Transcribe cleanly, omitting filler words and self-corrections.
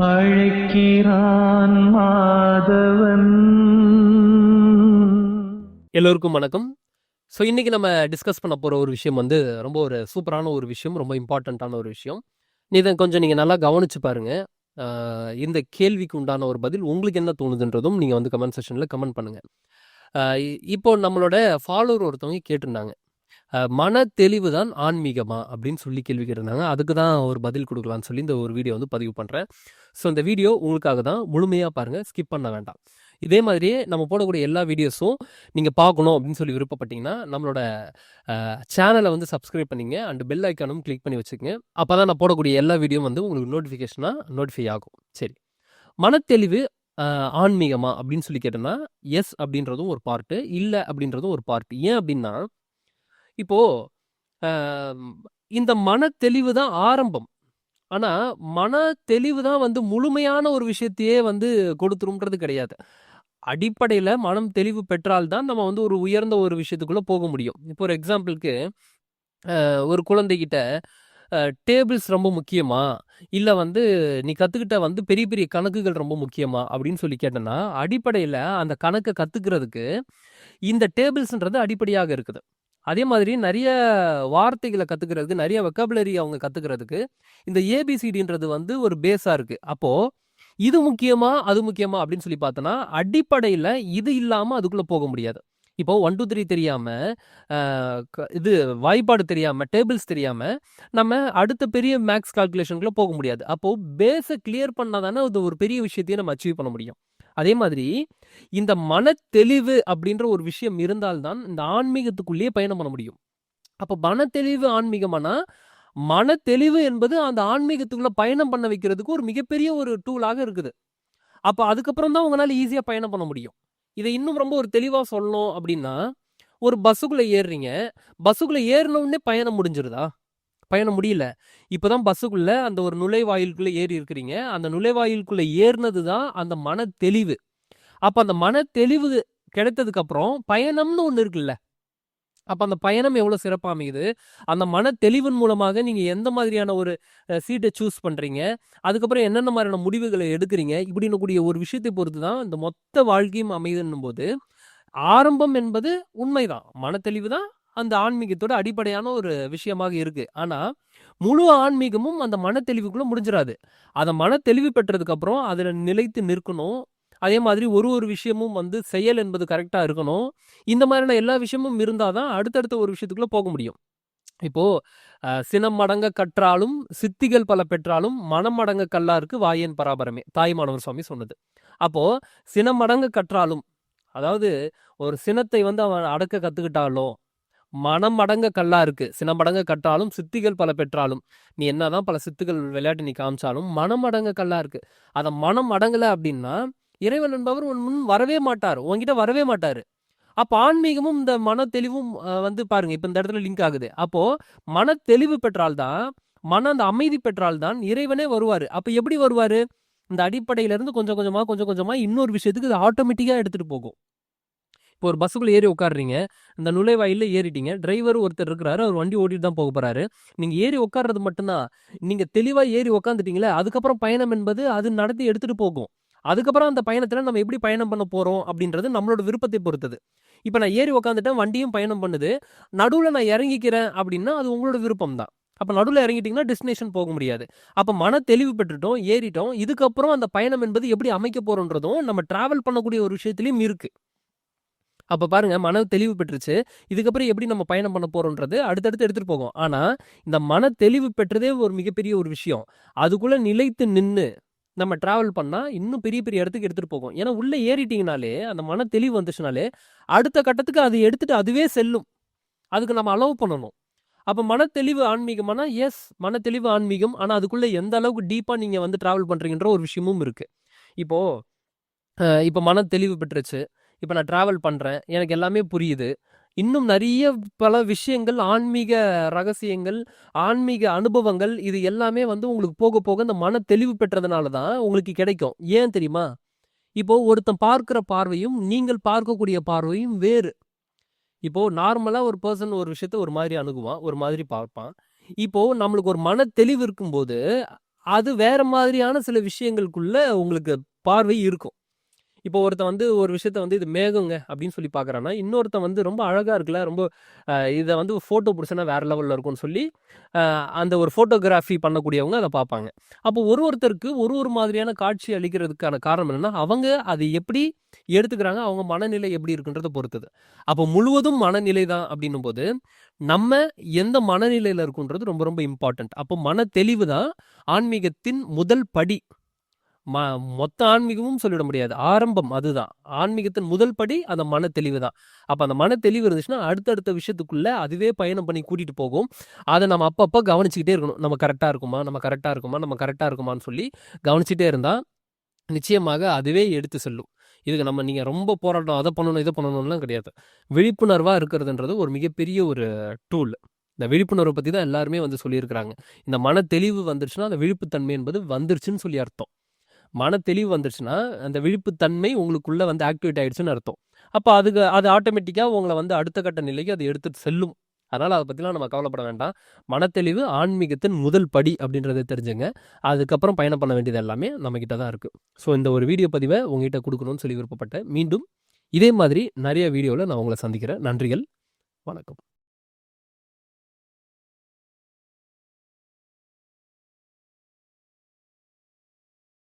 அழைக்கிறான் மாதவன். எல்லோருக்கும் வணக்கம். ஸோ இன்னைக்கு நம்ம டிஸ்கஸ் பண்ண போகிற ஒரு விஷயம் வந்து ரொம்ப ஒரு சூப்பரான ஒரு விஷயம், ரொம்ப இம்பார்ட்டண்ட்டான ஒரு விஷயம். இதை கொஞ்சம் நீங்கள் நல்லா கவனிச்சு பாருங்க. இந்த கேள்விக்கு உண்டான ஒரு பதில் உங்களுக்கு என்ன தோணுதுன்றதும் நீங்கள் வந்து கமெண்ட் செக்ஷனில் கமெண்ட் பண்ணுங்கள். இப்போ நம்மளோட ஃபாலோவர் ஒருத்தவங்க கேட்டிருந்தாங்க, மன தெளிவு தான் ஆன்மீகமா அப்படின்னு சொல்லி கேள்வி கேட்டிருந்தாங்க. அதுக்கு தான் ஒரு பதில் கொடுக்கலான்னு சொல்லி இந்த ஒரு வீடியோ வந்து பதிவு பண்ணுறேன். ஸோ இந்த வீடியோ உங்களுக்காக தான், முழுமையாக பாருங்கள், ஸ்கிப் பண்ண வேண்டாம். இதே மாதிரியே நம்ம போடக்கூடிய எல்லா வீடியோஸும் நீங்கள் பார்க்கணும் அப்படின்னு சொல்லி விருப்பப்பட்டீங்கன்னா நம்மளோட சேனலை வந்து சப்ஸ்கிரைப் பண்ணிங்க அண்ட் பெல் ஐக்கானும் கிளிக் பண்ணி வச்சுக்கோங்க. அப்போ தான் நான் போடக்கூடிய எல்லா வீடியோ வந்து உங்களுக்கு நோட்டிஃபை ஆகும். சரி, மனத்தெளிவு ஆன்மீகமா அப்படின்னு சொல்லி கேட்டோம்னா எஸ் அப்படின்றதும் ஒரு பார்ட்டு, இல்லை அப்படின்றதும் ஒரு பார்ட்டு. ஏன் அப்படின்னா இப்போது இந்த மனத்தெளிவு தான் ஆரம்பம். ஆனால் மன தெளிவு தான் வந்து முழுமையான ஒரு விஷயத்தையே வந்து கொடுத்துரும்ன்றது கிடையாது. அடிப்படையில் மனம் தெளிவு பெற்றால்தான் நம்ம வந்து ஒரு உயர்ந்த ஒரு விஷயத்துக்குள்ளே போக முடியும். இப்போ ஒரு எக்ஸாம்பிளுக்கு ஒரு குழந்தைகிட்ட டேபிள்ஸ் ரொம்ப முக்கியமா, இல்லை வந்து நீ கற்றுக்கிட்ட வந்து பெரிய பெரிய கணக்குகள் ரொம்ப முக்கியமா அப்படின்னு சொல்லி கேட்டேன்னா, அடிப்படையில் அந்த கணக்கை கற்றுக்கிறதுக்கு இந்த டேபிள்ஸ்ன்றது அடிப்படையாக இருக்குது. அதே மாதிரி நிறைய வார்த்தைகளை கற்றுக்கிறதுக்கு, நிறைய வெக்காபுலரி அவங்க கற்றுக்கிறதுக்கு இந்த ஏபிசிடின்றது வந்து ஒரு பேஸாக இருக்குது. அப்போது இது முக்கியமா அது முக்கியமா அப்படின்னு சொல்லி பார்த்தோன்னா, அடிப்படையில் இது இல்லாமல் அதுக்குள்ளே போக முடியாது. இப்போ 1 2 3 தெரியாமல், இது வாய்ப்பாடு தெரியாமல், டேபிள்ஸ் தெரியாமல் நம்ம அடுத்த பெரிய மேக்ஸ் கால்குலேஷனுக்குள்ளே போக முடியாது. அப்போது பேஸை கிளியர் பண்ணால் தானே அது ஒரு பெரிய விஷயத்தையும் நம்ம அச்சீவ் பண்ண முடியும். அதே மாதிரி இந்த மனத்தெளிவு அப்படின்ற ஒரு விஷயம் இருந்தால்தான் இந்த ஆன்மீகத்துக்குள்ளேயே பயணம் பண்ண முடியும். அப்போ மனத்தெளிவு ஆன்மீகமானா, மனத்தெளிவு என்பது அந்த ஆன்மீகத்துக்குள்ள பயணம் பண்ண வைக்கிறதுக்கு ஒரு மிகப்பெரிய ஒரு டூலாக இருக்குது. அப்போ அதுக்கப்புறம் தான் உங்களால் ஈஸியாக பயணம் பண்ண முடியும். இதை இன்னும் ரொம்ப ஒரு தெளிவாக சொல்லணும் அப்படின்னா, ஒரு பஸ்ஸுக்குள்ளே ஏறுறீங்க, பஸ்ஸுக்குள்ளே ஏறினவுடனே பயணம் முடிஞ்சிருதா? பயணம் முடியல. இப்போதான் பஸ்ஸுக்குள்ள அந்த ஒரு நுழைவாயிலுக்குள்ளே ஏறி இருக்கிறீங்க. அந்த நுழைவாயிலுக்குள்ளே ஏறினது தான் அந்த மனத்தெளிவு. அப்போ அந்த மனத்தெளிவு கிடைத்ததுக்கப்புறம் பயணம்னு ஒன்று இருக்குல்ல, அப்போ அந்த பயணம் எவ்வளோ சிறப்பாக அமையுது. அந்த மன தெளிவின் மூலமாக நீங்கள் எந்த மாதிரியான ஒரு சீட்டை சூஸ் பண்ணுறீங்க, அதுக்கப்புறம் என்னென்ன மாதிரியான முடிவுகளை எடுக்கிறீங்க, இப்படின்னு கூடிய ஒரு விஷயத்தை பொறுத்து தான் இந்த மொத்த வாழ்க்கையும் அமையுதுன்னும் போது, ஆரம்பம் என்பது உண்மைதான். மனத்தெளிவு தான் அந்த ஆன்மீகத்தோட அடிப்படையான ஒரு விஷயமாக இருக்கு. ஆனால் முழு ஆன்மீகமும் அந்த மனத்தெளிவுக்குள்ளே முடிஞ்சிடாது. அதை மனத்தெளிவு பெற்றதுக்கப்புறம் அதில் நிலைத்து நிற்கணும். அதே மாதிரி ஒரு விஷயமும் வந்து செயல் என்பது கரெக்டாக இருக்கணும். இந்த மாதிரியான எல்லா விஷயமும் இருந்தால் தான் அடுத்தடுத்த ஒரு விஷயத்துக்குள்ளே போக முடியும். இப்போது சினம் மடங்க கற்றாலும் சித்திகள் பல பெற்றாலும் மனம் மடங்க கல்லாருக்கு வாயேன் பராபரமே, தாய்மானவர் சுவாமி சொன்னது. அப்போது சினம் மடங்க கற்றாலும், அதாவது ஒரு சினத்தை வந்து அவன் அடக்க கற்றுக்கிட்டாலும், மனம் அடங்க கல்லா இருக்கு. சினம் அடங்க கற்றாலும் சித்திகள் பல பெற்றாலும், நீ என்னதான் பல சித்துகள் விளையாட்டு நீ காமிச்சாலும் மனம் அடங்க கல்லா இருக்கு. அதை மனம் அடங்கலை அப்படின்னா இறைவன் என்பவர் உன் முன் வரவே மாட்டார், உன்கிட்ட வரவே மாட்டார். அப்போ ஆன்மீகமும் இந்த மன தெளிவும் வந்து பாருங்க, இப்போ இந்த இடத்துல லிங்க் ஆகுது. அப்போ மன தெளிவு பெற்றால்தான், அந்த அமைதி பெற்றால்தான் இறைவனே வருவார். அப்போ எப்படி வருவார்? இந்த அடிப்படையிலேருந்து கொஞ்சம் கொஞ்சமாக இன்னொரு விஷயத்துக்கு இது ஆட்டோமேட்டிக்காக எடுத்துகிட்டு போகும். இப்போ ஒரு பஸ்ஸுக்குள்ளே ஏறி உட்காடுறீங்க, இந்த நுழைவாயிலில் ஏறிட்டீங்க, டிரைவர் ஒருத்தர் இருக்கிறாரு, அவர் வண்டி ஓட்டிட்டு தான் போக போகிறாரு. நீங்கள் ஏறி உட்கார்றது மட்டும்தான். நீங்கள் தெளிவாக ஏறி உட்காந்துட்டீங்களே, அதுக்கப்புறம் பயணம் என்பது அது நடத்தி எடுத்துகிட்டு போகும். அதுக்கப்புறம் அந்த பயணத்தில் நம்ம எப்படி பயணம் பண்ண போகிறோம் அப்படின்றது நம்மளோட விருப்பத்தை பொறுத்தது. இப்போ நான் ஏறி உட்காந்துட்டேன், வண்டியும் பயணம் பண்ணுது, நடுவில் நான் இறங்கிக்கிறேன் அப்படின்னா அது உங்களோட விருப்பம் தான். அப்போ நடுவில் இறங்கிட்டிங்கன்னா டெஸ்டினேஷன் போக முடியாது. அப்போ மன தெளிவு பெற்றுட்டோம், ஏறிட்டோம். இதுக்கப்புறம் அந்த பயணம் என்பது எப்படி அமைக்க போகிறோன்றதும் நம்ம ட்ராவல் பண்ணக்கூடிய ஒரு விஷயத்துலையும் இருக்குது. அப்போ பாருங்க, மன தெளிவு பெற்றுச்சு, இதுக்கப்புறம் எப்படி நம்ம பயணம் பண்ண போகிறோன்றது அடுத்தடுத்து எடுத்துகிட்டு போகும். ஆனால் இந்த மன தெளிவு பெற்றதே ஒரு மிகப்பெரிய ஒரு விஷயம். அதுக்குள்ளே நிலைத்து நின்று நம்ம ட்ராவல் பண்ணால் இன்னும் பெரிய பெரிய இடத்துக்கு எடுத்துகிட்டு போகும். ஏன்னா உள்ளே ஏறிட்டிங்கனாலே, அந்த மன தெளிவு வந்துச்சுனாலே அடுத்த கட்டத்துக்கு அது எடுத்துகிட்டு அதுவே செல்லும். அதுக்கு நம்ம அலோவ் பண்ணணும். அப்போ மனத்தெளிவு ஆன்மீகமானா எஸ், மனத்தெளிவு ஆன்மீகம். ஆனால் அதுக்குள்ளே எந்த அளவுக்கு டீப்பாக நீங்கள் வந்து ட்ராவல் பண்ணுறீங்கன்ற ஒரு விஷயமும் இருக்குது. இப்போ மன தெளிவு பெற்றுச்சு, இப்போ நான் ட்ராவல் பண்ணுறேன், எனக்கு எல்லாமே புரியுது. இன்னும் நிறைய பல விஷயங்கள், ஆன்மீக ரகசியங்கள், ஆன்மீக அனுபவங்கள், இது எல்லாமே வந்து உங்களுக்கு போக போக இந்த மன தெளிவு பெற்றதுனால தான் உங்களுக்கு கிடைக்கும். ஏன் தெரியுமா? இப்போ ஒருத்தன் பார்க்குற பார்வையும் நீங்கள் பார்க்கக்கூடிய பார்வையும் வேறு. இப்போ நார்மலாக ஒரு பர்சன் ஒரு விஷயத்த ஒரு மாதிரி அணுகுவான், ஒரு மாதிரி பார்ப்பான். இப்போ நம்மளுக்கு ஒரு மன தெளிவு இருக்கும்போது அது வேற மாதிரியான சில விஷயங்களுக்குள்ள உங்களுக்கு பார்வை இருக்கும். இப்போ ஒருத்தன் வந்து ஒரு விஷயத்த வந்து இது மேகங்க அப்படின்னு சொல்லி பார்க்குறான்னா, இன்னொருத்தன் வந்து ரொம்ப அழகா இருக்குல்ல, ரொம்ப இத வந்து ஃபோட்டோ புடிச்சனா வேற லெவல்ல இருக்கும்னு சொல்லி, அந்த ஒரு ஃபோட்டோகிராஃபி பண்ணக்கூடியவங்க அத பார்ப்பாங்க. அப்போ ஒருத்தருக்கு ஒரு மாதிரியான காட்சி அளிக்கிறதுக்கான காரணம் என்னன்னா, அவங்க அதை எப்படி எடுத்துக்கிறாங்க, அவங்க மனநிலை எப்படி இருக்குன்றத பொறுத்தது. அப்போ முழுவதும் மனநிலை தான் அப்படின்னும்போது, நம்ம எந்த மனநிலையில இருக்கோன்றது ரொம்ப ரொம்ப இம்பார்ட்டன்ட். அப்போ மன தெளிவு தான் ஆன்மீகத்தின் முதல் படி. ம மொத்த ஆன்மீகமும் சொல்லிட முடியாது. ஆரம்பம் அதுதான். ஆன்மீகத்தின் முதல் படி அந்த மன தெளிவு தான். அப்ப அந்த மன தெளிவு இருந்துச்சுன்னா, அடுத்தடுத்த விஷயத்துக்குள்ள அதுவே பயணம் பண்ணி கூட்டிட்டு போகும். அத நம்ம அப்பப்ப கவனிச்சுக்கிட்டே இருக்கணும். நம்ம கரெக்ட்டா இருக்குமா? நம்ம கரெக்ட்டா இருக்குமா? நம்ம கரெக்ட்டா இருக்குமான்னு சொல்லி கவனிச்சுட்டே இருந்தா, நிச்சயமாக அதுவே எடுத்து செல்லும். இதுக்கு நீங்க ரொம்ப போராட்டம், அத பண்ணணும், இத பண்ணணும்லாம் கிடையாது. விழிப்புணர்வா இருக்கிறதுன்றது ஒரு மிகப்பெரிய ஒரு டூல். இந்த விழிப்புணர்வ பத்தி தான் எல்லாருமே வந்து சொல்லியிருக்கிறாங்க. இந்த மன தெளிவு வந்துருச்சுன்னா, அந்த விழிப்புத்தன்மை என்பது வந்துருச்சுன்னு சொல்லி அர்த்தம். மன தெளிவு வந்துருச்சுன்னா, அந்த விழிப்புத்தன்மை உங்களுக்குள்ள வந்து ஆக்டிவேட் ஆயிடுச்சுன்னு அர்த்தம். அப்ப அது ஆட்டோமேட்டிக்கா உங்கள வந்து அடுத்த கட்ட நிலைக்கு அது எடுத்துட்டு செல்லும். அதனால அத பத்திலாம் நம்ம கவலைப்பட வேண்டாம். மனத்தெளிவு ஆன்மீகத்தின் முதல் படி அப்படின்றத தெரிஞ்சுங்க. அதுக்கப்புறம் பயணம் பண்ண வேண்டியது எல்லாமே நம்மகிட்ட தான் இருக்கு. ஸோ இந்த ஒரு வீடியோ பதிவ உங்ககிட்ட குடுக்கணும்னு சொல்லி விருப்பப்பட்டேன். மீண்டும் இதே மாதிரி நெறைய வீடியோல நான் உங்கள சந்திக்கிறேன். நன்றிகள். வணக்கம்.